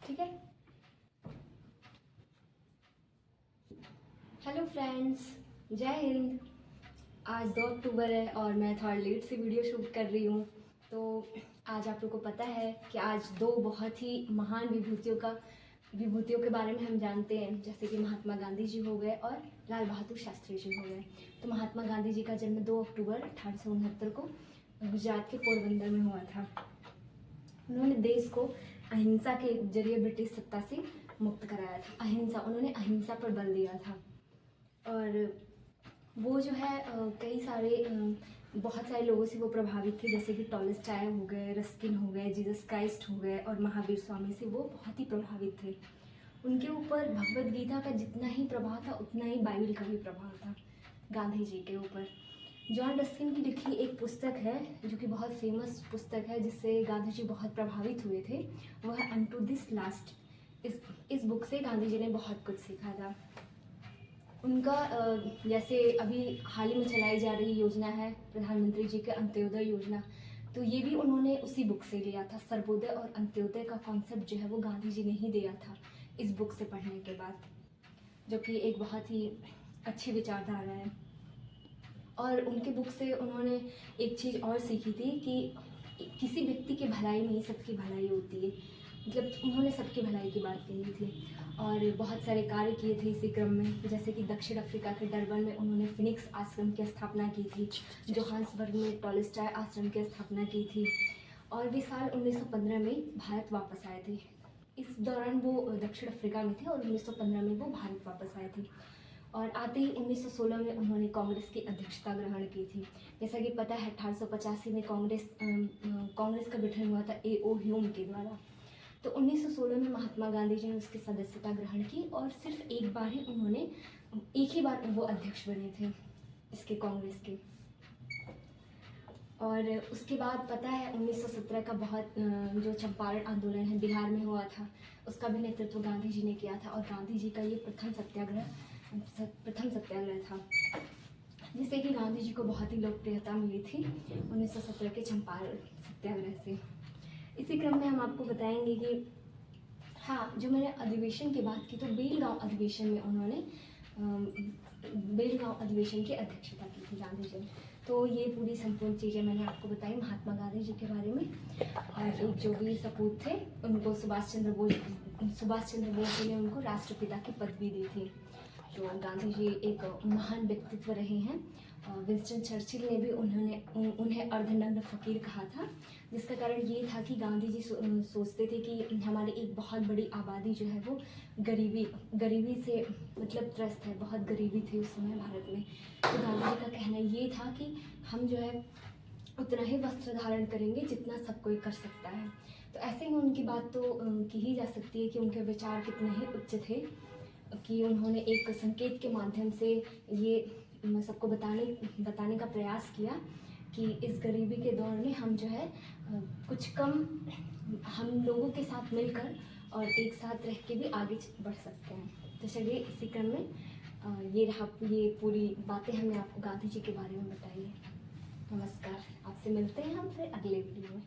ठीक है। Hello friends, जय हिंद। आज 2 अक्टूबर है और मैं थोड़ा लेट से वीडियो शूट कर रही हूँ। तो आज आप लोगों को पता है कि आज 2 बहुत ही महान विभूतियों के बारे में हम जानते हैं, जैसे कि महात्मा गांधी जी हो गए और लाल बहादुर शास्त्री जी हो गए। तो महात्मा गांधी जी का जन्म 2 अक्टूबर 1869 को गुजरात के पोरबंदर में हुआ था। उन्होंने देश को अहिंसा के जरिए ब्रिटिश सत्ता से मुक्त कराया था। उन्होंने अहिंसा पर बल दिया था। और वो जो है बहुत सारे लोगों से वो प्रभावित थे, जैसे कि टॉलस्टॉय हो गए, रस्किन हो गए, जीसस क्राइस्ट हो गए और महावीर स्वामी से वो बहुत ही प्रभावित थे। उनके ऊपर भगवद गीता का जितना ही प्रभाव था उतना ही बाइबल का भी प्रभाव था गांधी जी के ऊपर। जॉन रस्किन की लिखी एक पुस्तक है जो कि बहुत फेमस पुस्तक है, जिससे गांधी जी बहुत प्रभावित हुए थे, वह है अनटू दिस लास्ट। इस बुक से गांधी जी ने बहुत कुछ सीखा था। उनका जैसे अभी हाल ही में चलाई जा रही योजना है प्रधानमंत्री जी के अंत्योदय योजना, तो ये भी उन्होंने उसी बुक से लिया था। सर्वोदय और अंत्योदय का कॉन्सेप्ट जो है वो गांधी जी ने ही दिया था इस बुक से पढ़ने के बाद, जो कि एक बहुत ही अच्छी विचारधारा है। और उनके बुक से उन्होंने एक चीज़ और सीखी थी कि किसी व्यक्ति की भलाई में ही सबकी भलाई होती है। मतलब उन्होंने सबकी भलाई की बात कही थी और बहुत सारे कार्य किए थे इसी क्रम में, जैसे कि दक्षिण अफ्रीका के डरबन में उन्होंने फिनिक्स आश्रम की स्थापना की थी, जोहान्सबर्ग में टॉलस्टॉय आश्रम की स्थापना की थी और वे साल 1915 में भारत वापस आए थे। इस दौरान वो दक्षिण अफ्रीका में थे और 1915 में वो भारत वापस आए थे। और आते ही 1916 में उन्होंने कांग्रेस की अध्यक्षता ग्रहण की थी। जैसा कि पता है 1885 में कांग्रेस का गठन हुआ था A.O. ह्यूम के द्वारा। तो 1916 में महात्मा गांधी जी ने उसकी सदस्यता ग्रहण की और सिर्फ एक ही बार वो अध्यक्ष बने थे इसके कांग्रेस के। और उसके बाद पता है 1917 का बहुत जो चंपारण आंदोलन है बिहार में हुआ था, उसका भी नेतृत्व गांधी जी ने किया था और गांधी जी का ये प्रथम सत्याग्रह था, जिससे कि गांधी जी को बहुत ही लोकप्रियता मिली थी 1917 के चंपारण सत्याग्रह से। इसी क्रम में हम आपको बताएंगे कि हाँ, जो मैंने अधिवेशन की बात की, तो बेलगांव अधिवेशन में उन्होंने बेलगांव अधिवेशन की अध्यक्षता की थी गांधी जी। तो ये पूरी संपूर्ण चीज़ें मैंने आपको बताई महात्मा गांधी जी के बारे में। और एक जो वीर सपूत थे उनको सुभाष चंद्र बोस जी ने उनको राष्ट्रपिता की पदवी दी थी। तो गांधी जी एक महान व्यक्तित्व रहे हैं। विंस्टन चर्चिल ने भी उन्हें अर्धनग्न फकीर कहा था, जिसका कारण ये था कि गांधी जी सोचते थे कि हमारी एक बहुत बड़ी आबादी जो है वो गरीबी से मतलब त्रस्त है, बहुत गरीबी थी उस समय भारत में। तो गांधी जी का कहना ये था कि हम जो है उतना ही वस्त्र धारण करेंगे जितना सब कोई कर सकता है। तो ऐसे में उनकी बात तो की ही जा सकती है कि उनके विचार कितने ही उच्च थे कि उन्होंने एक संकेत के माध्यम से ये सबको बताने का प्रयास किया कि इस गरीबी के दौर में हम जो है कुछ कम हम लोगों के साथ मिलकर और एक साथ रह के भी आगे बढ़ सकते हैं। तो चलिए इसी क्रम में ये पूरी बातें हमने आपको गांधी जी के बारे में बताई है। नमस्कार, आपसे मिलते हैं हम फिर अगले वीडियो में।